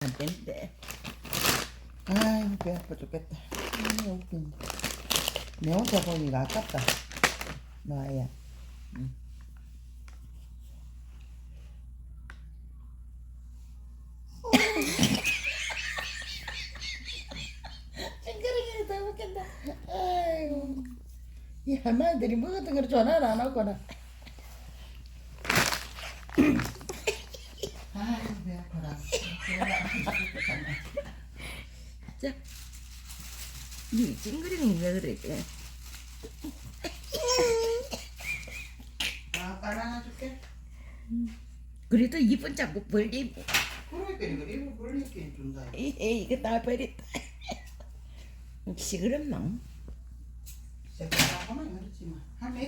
안 되는데. 아이고 배 아파 죽겠다. 웃긴다. 내 혼자 보니까 아깝다. 나야. 응. 찡그리기를 더 웃긴다. 아이고. 이 할머니들이 먹었던 걸 전화를 안 하거나. 아이고 배 아파라. 자, 니 찡그리는 왜 그래? 아, 빨 하나 줄게. 그래도 입은 자꾸 벌리고. 그러니까 이거 입을 벌리게 준다. 이거 다 버렸다. 시끄럽나? 제가 하면 그렇지만 할매